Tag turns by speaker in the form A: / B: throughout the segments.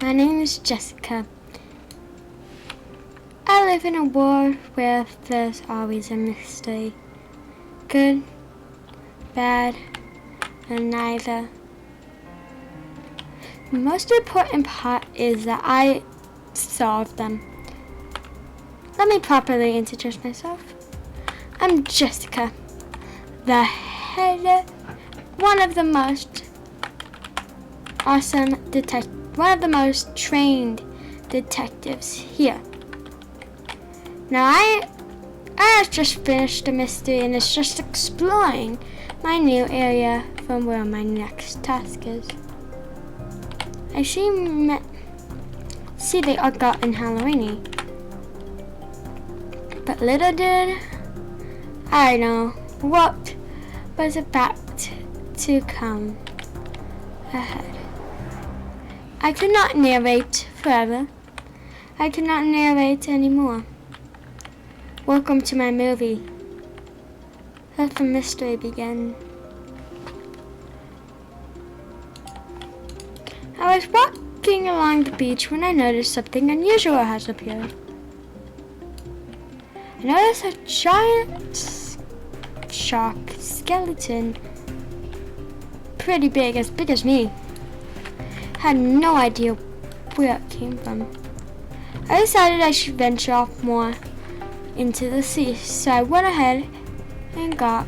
A: My name is Jessica. I live in a world where there's always a mystery. Good, bad, and neither. The most important part is that I solve them. Let me properly introduce myself. I'm Jessica, the head, one of the most awesome one of the most trained detectives here. Now I just finished a mystery and it's just exploring my new area from where my next task is. I see they all got in Halloweeny, but little did I know what was about to come ahead. I could not narrate forever. I could not narrate anymore. Welcome to my movie. Let the mystery begin. I was walking along the beach when I noticed something unusual has appeared. I noticed a giant shark skeleton, pretty big as me. Had no idea where it came from. I decided I should venture off more into the sea, so I went ahead a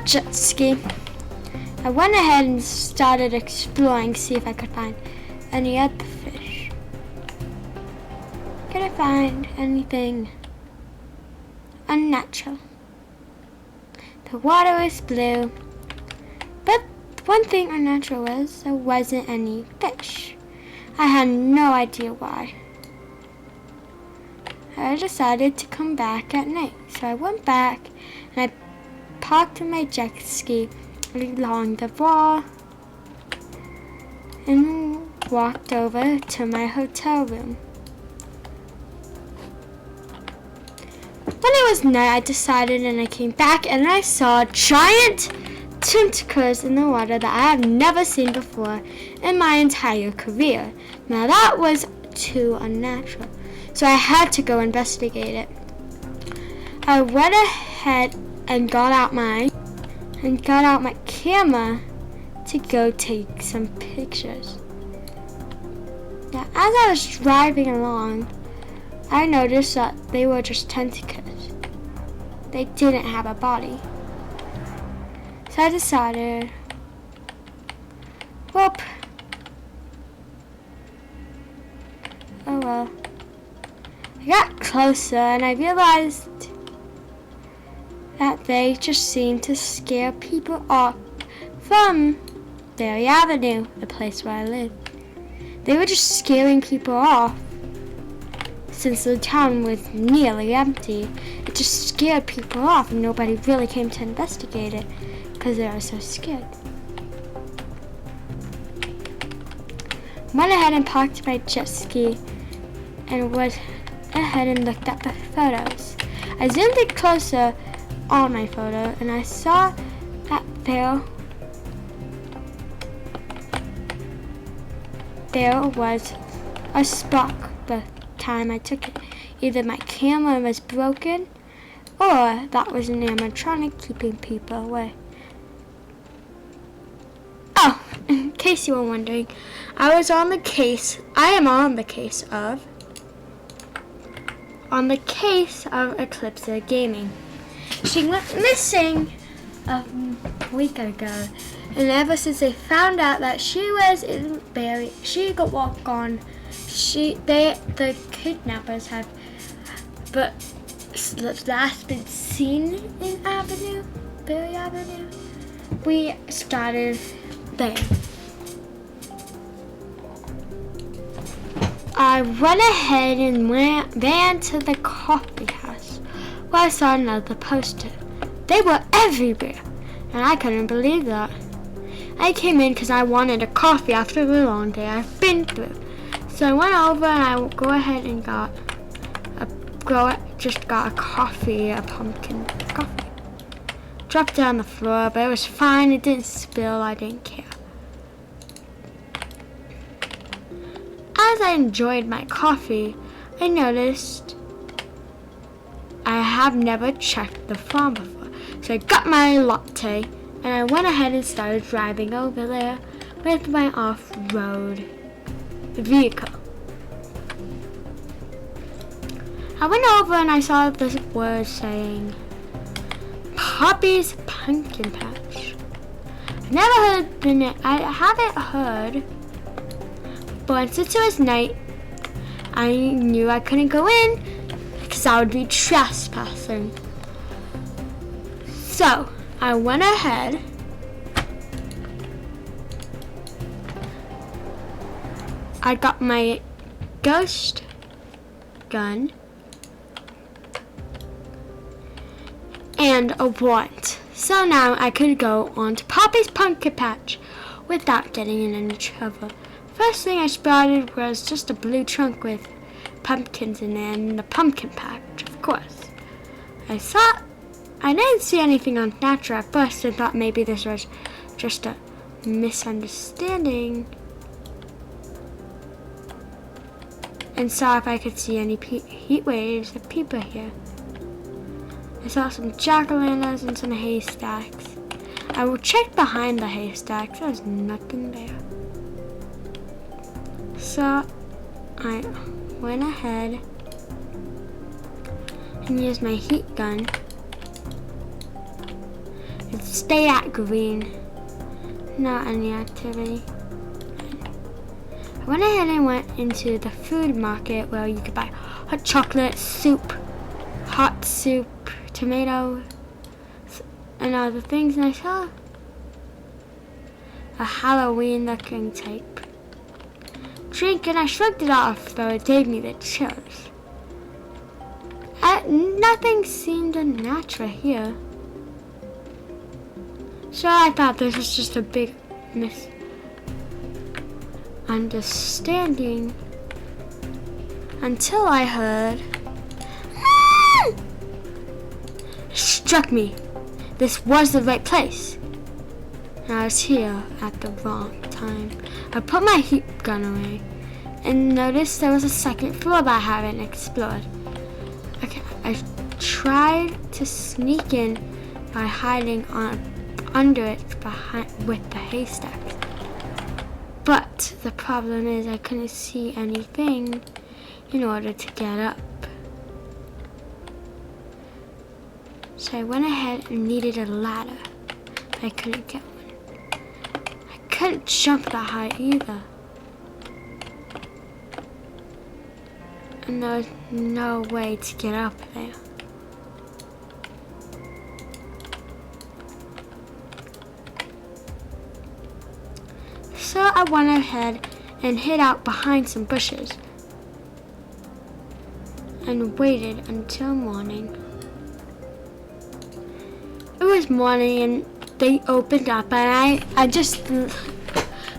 A: jet ski. I went ahead and started exploring, see if I could find any other fish. Could I find anything unnatural? The water was blue, but one thing unnatural was there wasn't any fish. I had no idea why. I decided to come back at night, so I went back and I parked my jet ski along the wall and walked over to my hotel room. When it was night, I decided and I came back and I saw giant tentacles in the water that I have never seen before in my entire career. Now that was too unnatural, so I had to go investigate it. I went ahead and got out my camera to go take some pictures. Now, as I was driving along, I noticed that they were just tentacles. They didn't have a body. So I decided, well, oh well. I got closer and I realized that they just seemed to scare people off from Berry Avenue, the place where I live. They were just scaring people off. Since the town was nearly empty, it just scared people off and nobody really came to investigate it because they were so scared. Went ahead and parked my jet ski and went ahead and looked at the photos. I zoomed in closer on my photo and I saw that there was a spark the time I took it. Either my camera was broken or that was an animatronic keeping people away. Oh, in case you were wondering, I am on the case of Eclipsl Gaming. She went missing a week ago, and ever since they found out that she was in Berry, she got walked on. The kidnappers have, but last been seen in Berry Avenue. We started there. I went ahead and ran to the coffee house where I saw another poster. They were everywhere, and I couldn't believe that. I came in because I wanted a coffee after the long day I've been through. So I went over and I go ahead and got a coffee, a pumpkin coffee. Dropped it on the floor, but it was fine. It didn't spill. I didn't care. as I enjoyed my coffee, I noticed I have never checked the farm before. So I got my latte and I went ahead and started driving over there with my off-road vehicle. I went over and I saw this word saying Poppy's Pumpkin Patch. I haven't heard, but since it was night, I knew I couldn't go in because I would be trespassing. So I went ahead I got my ghost gun and a wand. So now I could go on to Poppy's Pumpkin Patch without getting in any trouble. First thing I spotted was just a blue trunk with pumpkins in it and the pumpkin patch, of course. I didn't see anything unnatural at first and thought maybe this was just a misunderstanding and saw if I could see any heat waves of people here. I saw some jack-o'-lanterns and some haystacks. I will check behind the haystacks. There's nothing there. So I went ahead and used my heat gun and stayed at green. Not any activity. I went ahead and went into the food market where you could buy hot chocolate, soup, hot soup, tomatoes, and other things, and I saw a Halloween looking type drink and I shrugged it off, though it gave me the chills. Nothing seemed unnatural here. So I thought this was just a big misunderstanding until I heard it struck me. This was the right place. And I was here at the wrong time. I put my heat gun away and noticed there was a second floor that I haven't explored. Okay, I tried to sneak in by hiding under it with the haystacks. But the problem is I couldn't see anything in order to get up. So I went ahead and needed a ladder. I couldn't get one. I couldn't jump that high either. And there was no way to get up there. So I went ahead and hid out behind some bushes and waited until morning. It was morning and they opened up and I just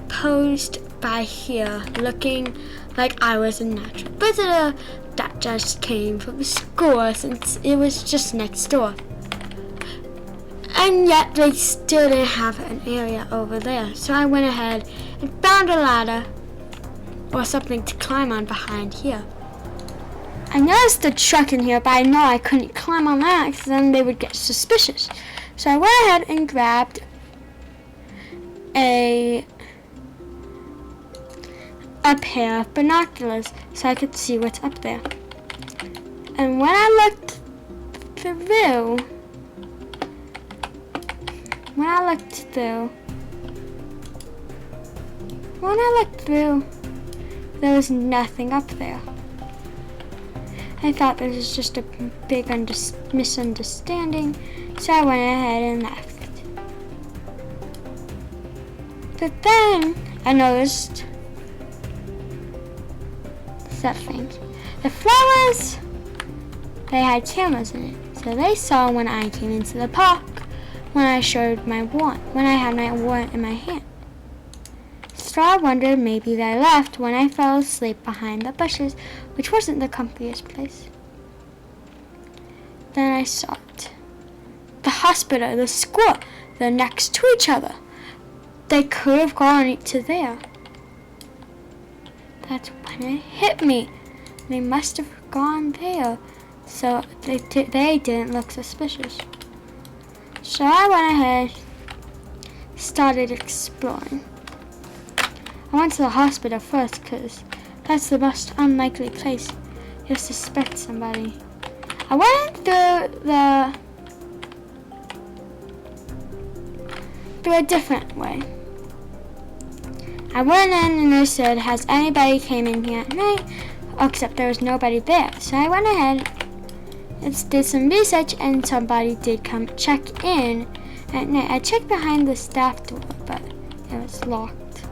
A: posed by here looking like I was a natural visitor that just came from school since it was just next door. And yet they still didn't have an area over there. So I went ahead and found a ladder or something to climb on behind here. I noticed the truck in here, but I know I couldn't climb on that because then they would get suspicious. So I went ahead and grabbed a pair of binoculars so I could see what's up there. And when I looked through, there was nothing up there. I thought this was just a big misunderstanding, so I went ahead and left. But then I noticed something. The flowers, they had cameras in it, so they saw when I came into the park, when I had my wand in my hand. So I wondered maybe they left when I fell asleep behind the bushes, which wasn't the comfiest place. Then I saw it. The hospital, the school, they're next to each other. They could have gone to there. That's when it hit me. They must have gone there, so they didn't look suspicious. So I went ahead, started exploring. I went to the hospital first because that's the most unlikely place you'll suspect somebody. I went through a different way. I went in and I said, has anybody came in here at night? Except there was nobody there. So I went ahead and did some research, and somebody did come check in at night. I checked behind the staff door, but it was locked.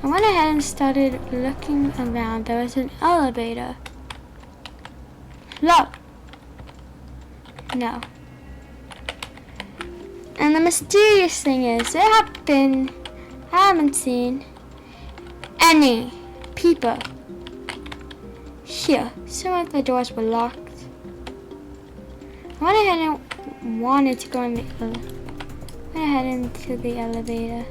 A: I went ahead and started looking around. There was an elevator. Hello? No. And the mysterious thing is, I haven't seen any people here. Some of the doors were locked. I went ahead and wanted to go into the elevator.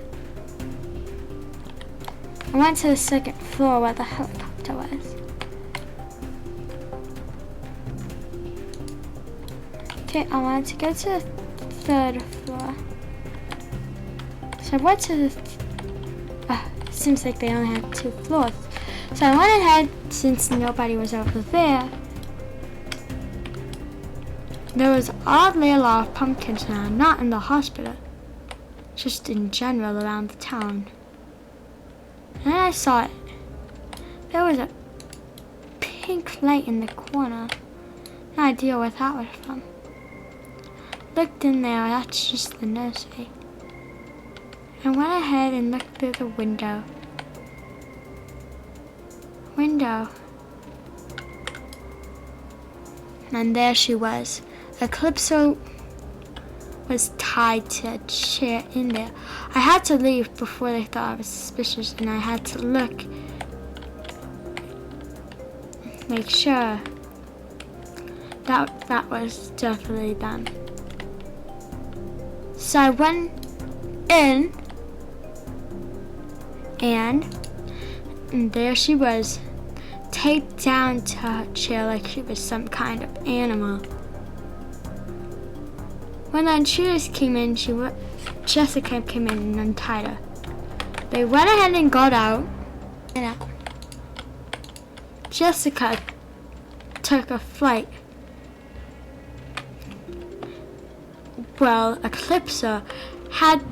A: I went to the second floor where the helicopter was. Okay, I wanted to go to the third floor. So I went to the seems like they only had 2 floors. So I went ahead, since nobody was over there. There was oddly a lot of pumpkins now, not in the hospital, just in general around the town. And then I saw it. There was a pink light in the corner. No idea what that was from. Looked in there, that's just the nursery. I went ahead and looked through the window. And there she was. Eclipsl was tied to a chair in there. I had to leave before they thought I was suspicious, and I had to look, make sure that was definitely them. So I went in, and there she was, taped down to her chair like she was some kind of animal. When the intruders came in, Jessica came in and untied her. They went ahead and got out. Jessica took a flight. Well, Eclipsl had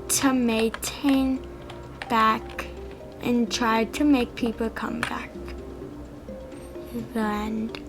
A: to maintain back and tried to make people come back. The end.